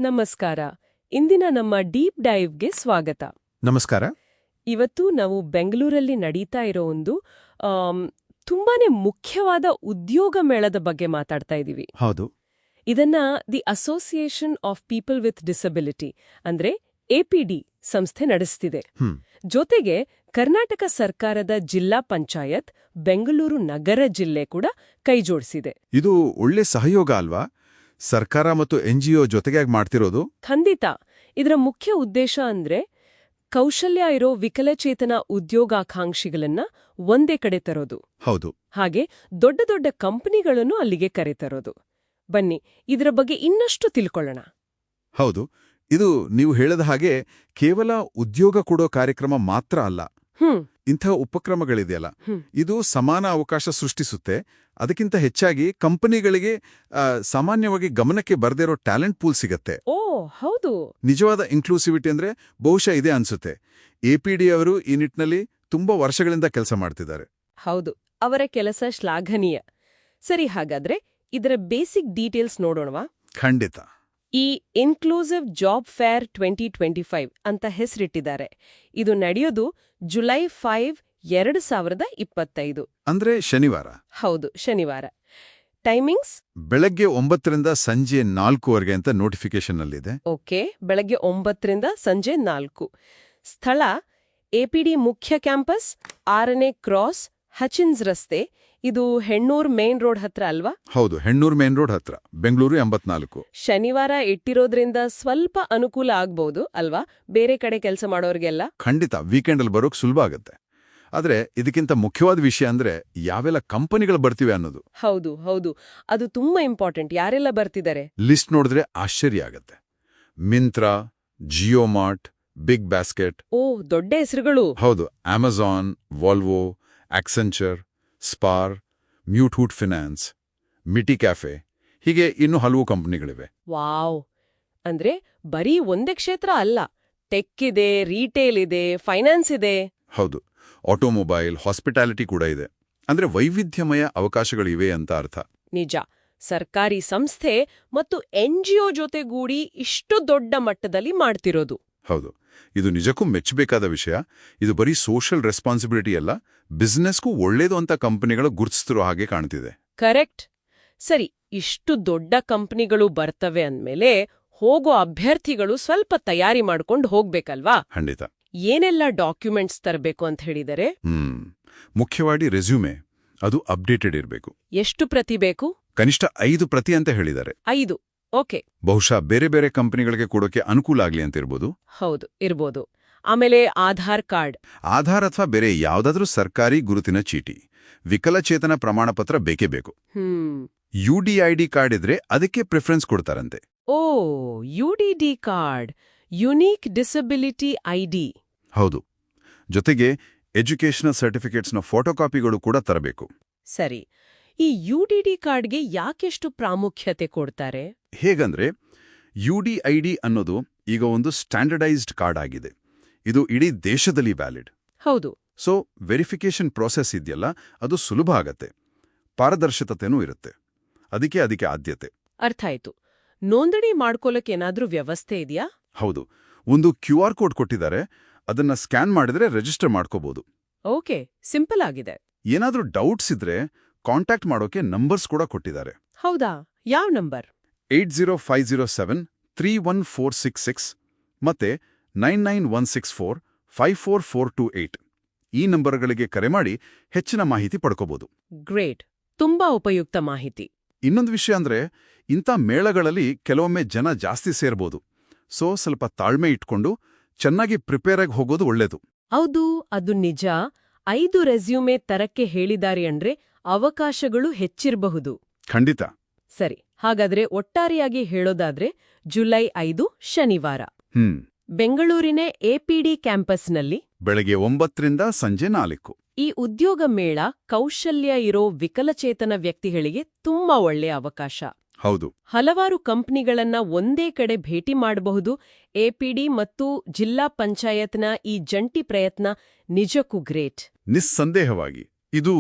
ನಮಸ್ಕಾರ. ಇಂದಿನ ನಮ್ಮ ಡೀಪ್ ಡೈವ್ಗೆ ಸ್ವಾಗತ. ನಮಸ್ಕಾರ. ಇವತ್ತು ನಾವು ಬೆಂಗಳೂರಲ್ಲಿ ನಡೀತಾ ಇರೋ ಒಂದು ತುಂಬಾನೇ ಮುಖ್ಯವಾದ ಉದ್ಯೋಗ ಮೇಳದ ಬಗ್ಗೆ ಮಾತಾಡ್ತಾ ಇದ್ದೀವಿ. ಹೌದು. ಇದನ್ನ the association of people with disability ಅಂದ್ರೆ APD ಸಂಸ್ಥೆ ನಡೆಸ್ತಿದೆ. ಜೊತೆಗೆ ಕರ್ನಾಟಕ ಸರ್ಕಾರದ ಜಿಲ್ಲಾ ಪಂಚಾಯತ್, ಬೆಂಗಳೂರು ನಗರ ಜಿಲ್ಲೆ ಕೂಡ ಕೈಜೋಡಿಸಿದೆ. ಇದು ಒಳ್ಳೆ ಸಹಯೋಗ ಅಲ್ವಾ? ಸರ್ಕಾರ ಮತ್ತು NGO ಜೊತೆಗೆ ಮಾಡ್ತಿರೋದು. ಖಂಡಿತ. ಇದರ ಮುಖ್ಯ ಉದ್ದೇಶ ಅಂದ್ರೆ ಕೌಶಲ್ಯ ಇರೋ ವಿಕಲಚೇತನ ಉದ್ಯೋಗಾಕಾಂಕ್ಷಿಗಳನ್ನ ಒಂದೇ ಕಡೆ ತರೋದು. ಹೌದು. ಹಾಗೆ ದೊಡ್ಡ ದೊಡ್ಡ ಕಂಪನಿಗಳನ್ನು ಅಲ್ಲಿಗೆ ಕರೆತರೋದು. ಬನ್ನಿ ಇದರ ಬಗ್ಗೆ ಇನ್ನಷ್ಟು ತಿಳ್ಕೊಳ್ಳೋಣ. ಹೌದು. ಇದು ನೀವು ಹೇಳದ ಹಾಗೆ ಕೇವಲ ಉದ್ಯೋಗ ಕೊಡೋ ಕಾರ್ಯಕ್ರಮ ಮಾತ್ರ ಅಲ್ಲ. ಇಂಥ ಉಪಕ್ರಮಗಳಿದೆಯಲ್ಲ, ಇದು ಸಮಾನ ಅವಕಾಶ ಸೃಷ್ಟಿಸುತ್ತೆ. ಅದಕ್ಕಿಂತ ಹೆಚ್ಚಾಗಿ ಕಂಪನಿಗಳಿಗೆ ಸಾಮಾನ್ಯವಾಗಿ ಗಮನಕ್ಕೆ ಬರ್ದಿರೋ ಟ್ಯಾಲೆಂಟ್ ಪೂಲ್ ಸಿಗತ್ತೆ. ಓ ಹೌದು. ನಿಜವಾದ ಇನ್ಕ್ಲೂಸಿವಿಟಿ ಅಂದ್ರೆ ಬಹುಶಃ ಇದೆ ಅನ್ಸುತ್ತೆ. APD ಅವರು ಈ ನಿಟ್ಟಿನಲ್ಲಿ ತುಂಬಾ ವರ್ಷಗಳಿಂದ ಕೆಲಸ ಮಾಡ್ತಿದ್ದಾರೆ. ಹೌದು, ಅವರ ಕೆಲಸ ಶ್ಲಾಘನೀಯ. ಸರಿ, ಹಾಗಾದ್ರೆ ಇದರ ಬೇಸಿಕ್ ಡೀಟೇಲ್ಸ್ ನೋಡೋಣವಾ? ಖಂಡಿತ. ಈ ಇನ್ಕ್ಲೂಸಿವ್ ಜಾಬ್ ಫೇರ್ 2025 ಅಂತ ಹೆಸರಿಟ್ಟಿದ್ದಾರೆ. ಇದು ನಡೆಯೋದು ಜುಲೈ 5, 2025. ಅಂದ್ರೆ ಶನಿವಾರ. ಹೌದು, ಶನಿವಾರ. ಟೈಮಿಂಗ್ಸ್ ಬೆಳಗ್ಗೆ 9ರಿಂದ ಸಂಜೆ 4ವರೆಗೆ ಅಂತ ನೋಟಿಫಿಕೇಶನ್ ಅಲ್ಲಿದೆ. ಓಕೆ, ಬೆಳಗ್ಗೆ 9ರಿಂದ ಸಂಜೆ 4. ಸ್ಥಳ APD ಮುಖ್ಯ ಕ್ಯಾಂಪಸ್, 6ನೇ ಕ್ರಾಸ್, ಹಚಿನ್ಸ್ ರಸ್ತೆ. ಇದು ಹೆಣ್ಣೂರ್ ಮೇನ್ ರೋಡ್ ಹತ್ರ ಅಲ್ವಾ? ಹೌದು, ಹೆಣ್ಣೂರ್ ಮೇನ್ ರೋಡ್ ಹತ್ರ, ಬೆಂಗಳೂರು 84. ಶನಿವಾರ ಇಟ್ಟಿರೋದ್ರಿಂದ ಸ್ವಲ್ಪ ಅನುಕೂಲ ಆಗ್ಬಹುದು ಅಲ್ವಾ ಬೇರೆ ಕಡೆ ಕೆಲಸ ಮಾಡೋರ್ಗೆಲ್ಲ? ಖಂಡಿತ, ವೀಕೆಂಡ್ ಅಲ್ಲಿ ಬರೋಕ್ ಸುಲಭ ಆಗತ್ತೆ. ಆದ್ರೆ ಇದಕ್ಕಿಂತ ಮುಖ್ಯವಾದ ವಿಷಯ ಅಂದ್ರೆ ಯಾವೆಲ್ಲ ಕಂಪನಿಗಳು ಬರ್ತಿವೆ ಅನ್ನೋದು. ಹೌದು ಹೌದು, ಅದು ತುಂಬಾ ಇಂಪಾರ್ಟೆಂಟ್. ಯಾರೆಲ್ಲ ಬರ್ತಿದ್ದಾರೆ? ಲಿಸ್ಟ್ ನೋಡಿದ್ರೆ ಆಶ್ಚರ್ಯ ಆಗತ್ತೆ. Myntra, Jio Mart, Big Basket. Oh, ದೊಡ್ಡ ಹೆಸರುಗಳು. ಹೌದು. Amazon, Volvo, Accenture, Spar, Muthoot finance, Mitti cafe, ಹೀಗೆ ಇನ್ನೂ ಹಲವು ಕಂಪನಿಗಳಿವೆ. ವಾವ್! ಅಂದ್ರೆ ಬರೀ ಒಂದೇ ಕ್ಷೇತ್ರ ಅಲ್ಲ, ಟೆಕ್ ಇದೆ, ರೀಟೇಲ್ ಇದೆ, ಫೈನಾನ್ಸ್ ಇದೆ. ಹೌದು, ಆಟೋಮೊಬೈಲ್, ಹಾಸ್ಪಿಟಾಲಿಟಿ ಕೂಡ ಇದೆ. ಅಂದ್ರೆ ವೈವಿಧ್ಯಮಯ ಅವಕಾಶಗಳಿವೆ ಅಂತ ಅರ್ಥ. ನಿಜ. ಸರ್ಕಾರಿ ಸಂಸ್ಥೆ ಮತ್ತು NGO ಜೊತೆಗೂಡಿ ಇಷ್ಟು ದೊಡ್ಡ ಮಟ್ಟದಲ್ಲಿ ಮಾಡ್ತಿರೋದು. ಹೌದು, ಇದು ನಿಜಕ್ಕೂ ಮೆಚ್ಚಬೇಕಾದ ವಿಷಯ. ಇದು ಬರೀ ಸೋಷಿಯಲ್ ರೆಸ್ಪಾನ್ಸಿಬಿಲಿಟಿ ಅಲ್ಲ, ಬಿಸ್ನೆಸ್ಗೂ ಒಳ್ಳೇದು ಅಂತ ಕಂಪನಿಗಳು ಗುರುತಿಸ್ತಿರೋ ಹಾಗೆ ಕಾಣ್ತಿದೆ. ಕರೆಕ್ಟ್. ಸರಿ, ಇಷ್ಟು ದೊಡ್ಡ ಕಂಪನಿಗಳು ಬರ್ತವೆ ಅಂದ್ಮೇಲೆ ಹೋಗೋ ಅಭ್ಯರ್ಥಿಗಳು ಸ್ವಲ್ಪ ತಯಾರಿ ಮಾಡ್ಕೊಂಡು ಹೋಗ್ಬೇಕಲ್ವಾ? ಖಂಡಿತ. ಏನೆಲ್ಲ ಡಾಕ್ಯುಮೆಂಟ್ಸ್ ತರಬೇಕು ಅಂತ ಹೇಳಿದರೆ? ಮುಖ್ಯವಾಗಿ ರೆಸ್ಯೂಮೆ, ಅದು ಅಪ್ಡೇಟೆಡ್ ಇರಬೇಕು. ಎಷ್ಟು ಪ್ರತಿ ಬೇಕು? ಕನಿಷ್ಠ 5 ಪ್ರತಿ ಅಂತ ಹೇಳಿದ್ದಾರೆ. 5. ಓಕೆ. ಬಹುಶಃ ಬೇರೆ ಬೇರೆ ಕಂಪನಿಗಳಿಗೆ ಕೊಡೋಕೆ ಅನುಕೂಲ ಆಗ್ಲಿ ಅಂತ ಇರ್ಬೋದು. ಹೌದು, ಇರ್ಬೋದು. ಆಮೇಲೆ ಆಧಾರ್ ಕಾರ್ಡ್. ಆಧಾರ್ ಅಥವಾ ಬೇರೆ ಯಾವುದಾದ್ರೂ ಸರ್ಕಾರಿ ಗುರುತಿನ ಚೀಟಿ, ವಿಕಲಚೇತನ ಪ್ರಮಾಣಪತ್ರ ಬೇಕೇ ಬೇಕು. UDID ಕಾರ್ಡ್ ಇದ್ರೆ ಅದಕ್ಕೆ ಪ್ರಿಫರೆನ್ಸ್ ಕೊಡ್ತಾರಂತೆ. ಓ, UDD card, unique disability ID. ಹೌದು. ಜೊತೆಗೆ ಎಜುಕೇಷನಲ್ ಸರ್ಟಿಫಿಕೇಟ್ಸ್ನ ಫೋಟೋಕಾಪಿಗಳು ಕೂಡ ತರಬೇಕು. ಸರಿ, ಈ UDD ಕಾರ್ಡ್ಗೆ ಯಾಕೆಷ್ಟು ಪ್ರಾಮುಖ್ಯತೆ ಕೊಡ್ತಾರೆ? ಹೇಗಂದ್ರೆ UDID ಅನ್ನೋದು ಈಗ ಒಂದು ಸ್ಟ್ಯಾಂಡರ್ಡೈಸ್ಡ್ ಕಾರ್ಡ್ ಆಗಿದೆ. ಇದು ಇಡೀ ದೇಶದಲ್ಲಿ ವ್ಯಾಲಿಡ್. ಹೌದು. ಸೊ ವೆರಿಫಿಕೇಶನ್ ಪ್ರೋಸೆಸ್ ಇದೆಯಲ್ಲ, ಅದು ಸುಲಭ ಆಗತ್ತೆ, ಪಾರದರ್ಶಕತೆನೂ ಇರುತ್ತೆ. ಅದಕ್ಕೆ ಆದ್ಯತೆ. ಅರ್ಥ ಆಯ್ತು. ನೋಂದಣಿ ಮಾಡ್ಕೊಳ್ಳೋಕೆ ಏನಾದ್ರೂ ವ್ಯವಸ್ಥೆ ಇದೆಯಾ? ಹೌದು, ಒಂದು QR ಕೋಡ್ ಕೊಟ್ಟಿದ್ದಾರೆ. ಅದನ್ನ ಸ್ಕ್ಯಾನ್ ಮಾಡಿದ್ರೆ ರಿಜಿಸ್ಟರ್ ಮಾಡ್ಕೋಬಹುದು. ಓಕೆ, ಸಿಂಪಲ್ ಆಗಿದೆ. ಏನಾದ್ರೂ ಡೌಟ್ಸ್ ಇದ್ರೆ ಕಾಂಟ್ಯಾಕ್ಟ್ ಮಾಡೋಕೆ ನಂಬರ್ಸ್ ಕೂಡ ಕೊಟ್ಟಿದ್ದಾರೆ. ಹೌದಾ? ಯಾವ ನಂಬರ್? 80507-31466 ಮತ್ತೆ 9916454428. ಈ ನಂಬರ್ಗಳಿಗೆ ಕರೆ ಮಾಡಿ ಹೆಚ್ಚಿನ ಮಾಹಿತಿ ಪಡ್ಕೋಬಹುದು. ಗ್ರೇಟ್, ತುಂಬಾ ಉಪಯುಕ್ತ ಮಾಹಿತಿ. ಇನ್ನೊಂದು ವಿಷಯ ಅಂದ್ರೆ, ಇಂಥ ಮೇಳಗಳಲ್ಲಿ ಕೆಲವೊಮ್ಮೆ ಜನ ಜಾಸ್ತಿ ಸೇರ್ಬೋದು. ಸೊ ಸ್ವಲ್ಪ ತಾಳ್ಮೆ ಇಟ್ಕೊಂಡು ಚೆನ್ನಾಗಿ ಪ್ರಿಪೇರ್ ಆಗಿ ಹೋಗೋದು ಒಳ್ಳೇದು. ಹೌದು, ಅದು ನಿಜ. 5 ರೆಸ್ಯೂಮೆ ತರಕ್ಕೆ ಹೇಳಿದ್ದಾರೆ ಅಂದ್ರೆ ಅವಕಾಶಗಳು ಹೆಚ್ಚಿರಬಹುದು. ಖಂಡಿತ. ಸರಿ, ಹಾಗಾದ್ರೆ ಒಟ್ಟಾರೆಯಾಗಿ ಹೇಳೋದಾದ್ರೆ ಜುಲೈ 5 ಶನಿವಾರ ಬೆಂಗಳೂರಿನ APD ಕ್ಯಾಂಪಸ್ನಲ್ಲಿ ಬೆಳಗ್ಗೆ 9ರಿಂದ ಸಂಜೆ 4. ಈ ಉದ್ಯೋಗ ಮೇಳ ಕೌಶಲ್ಯ ಇರೋ ವಿಕಲಚೇತನ ವ್ಯಕ್ತಿಗಳಿಗೆ ತುಂಬಾ ಒಳ್ಳೆಯ ಅವಕಾಶ. ಹೌದು. ಹಲವಾರು ಕಂಪನಿಗಳನ್ನ ಒಂದೇ ಕಡೆ ಭೇಟಿ ಮಾಡಬಹುದು. APD ಮತ್ತು ಜಿಲ್ಲಾ ಪಂಚಾಯತ್ನ ಈ ಜಂಟಿ ಪ್ರಯತ್ನ ನಿಜಕ್ಕೂ ಗ್ರೇಟ್. ನಿಸ್ಸಂದೇಹವಾಗಿ ಇದು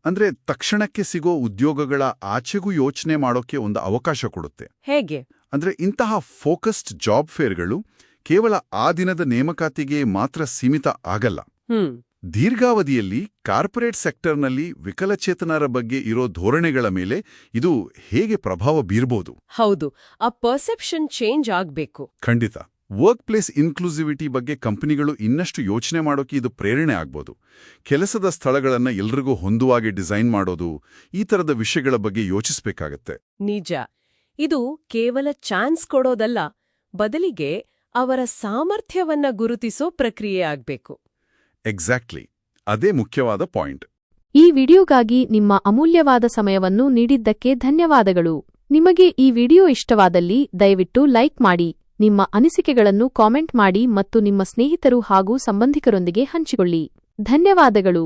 ಅಂದ್ರೆ ತಕ್ಷಣಕ್ಕೆ ಸಿಗೋ ಉದ್ಯೋಗಗಳ ಆಚೆಗೂ ಯೋಚನೆ ಮಾಡೋಕೆ ಒಂದು ಅವಕಾಶ ಕೊಡುತ್ತೆ. ಹೇಗೆ? ಅಂದ್ರೆ ಇಂತಹ ಫೋಕಸ್ಡ್ ಜಾಬ್ ಫೇರ್ಗಳು ಕೇವಲ ಆ ದಿನದ ನೇಮಕಾತಿಗೆ ಮಾತ್ರ ಸೀಮಿತ ಆಗಲ್ಲ. ದೀರ್ಘಾವಧಿಯಲ್ಲಿ ಕಾರ್ಪೊರೇಟ್ ಸೆಕ್ಟರ್ನಲ್ಲಿ ವಿಕಲಚೇತನರ ಬಗ್ಗೆ ಇರೋ ಧೋರಣೆಗಳ ಮೇಲೆ ಇದು ಹೇಗೆ ಪ್ರಭಾವ ಬೀರ್ಬೋದು? ಹೌದು, ಆ ಪರ್ಸೆಪ್ಷನ್ ಚೇಂಜ್ ಆಗ್ಬೇಕು. ಖಂಡಿತ. ವರ್ಕ್ ಪ್ಲೇಸ್ ಇನ್ಕ್ಲೂಸಿವಿಟಿ ಬಗ್ಗೆ ಕಂಪನಿಗಳು ಇನ್ನಷ್ಟು ಯೋಚನೆ ಮಾಡೋಕೆ ಇದು ಪ್ರೇರಣೆ ಆಗ್ಬೋದು. ಕೆಲಸದ ಸ್ಥಳಗಳನ್ನ ಎಲ್ರಿಗೂ ಹೊಂದುವಾಗೆ ಡಿಸೈನ್ ಮಾಡೋದು, ಈ ತರದ ವಿಷಯಗಳ ಬಗ್ಗೆ ಯೋಚಿಸಬೇಕಾಗತ್ತೆ. ನಿಜ. ಇದು ಕೇವಲ ಚಾನ್ಸ್ ಕೊಡೋದಲ್ಲ, ಬದಲಿಗೆ ಅವರ ಸಾಮರ್ಥ್ಯವನ್ನ ಗುರುತಿಸೋ ಪ್ರಕ್ರಿಯೆ ಆಗ್ಬೇಕು. ಎಕ್ಸಾಕ್ಟ್ಲಿ. ಅದೇ ಮುಖ್ಯವಾದ ಪಾಯಿಂಟ್. ಈ ವಿಡಿಯೋಗಾಗಿ ನಿಮ್ಮ ಅಮೂಲ್ಯವಾದ ಸಮಯವನ್ನು ನೀಡಿದ್ದಕ್ಕೆ ಧನ್ಯವಾದಗಳು. ನಿಮಗೆ ಈ ವಿಡಿಯೋ ಇಷ್ಟವಾದಲ್ಲಿ ದಯವಿಟ್ಟು ಲೈಕ್ ಮಾಡಿ, ನಿಮ್ಮ ಅನಿಸಿಕೆಗಳನ್ನು ಕಾಮೆಂಟ್ ಮಾಡಿ ಮತ್ತು ನಿಮ್ಮ ಸ್ನೇಹಿತರು ಹಾಗೂ ಸಂಬಂಧಿಕರೊಂದಿಗೆ ಹಂಚಿಕೊಳ್ಳಿ. ಧನ್ಯವಾದಗಳು.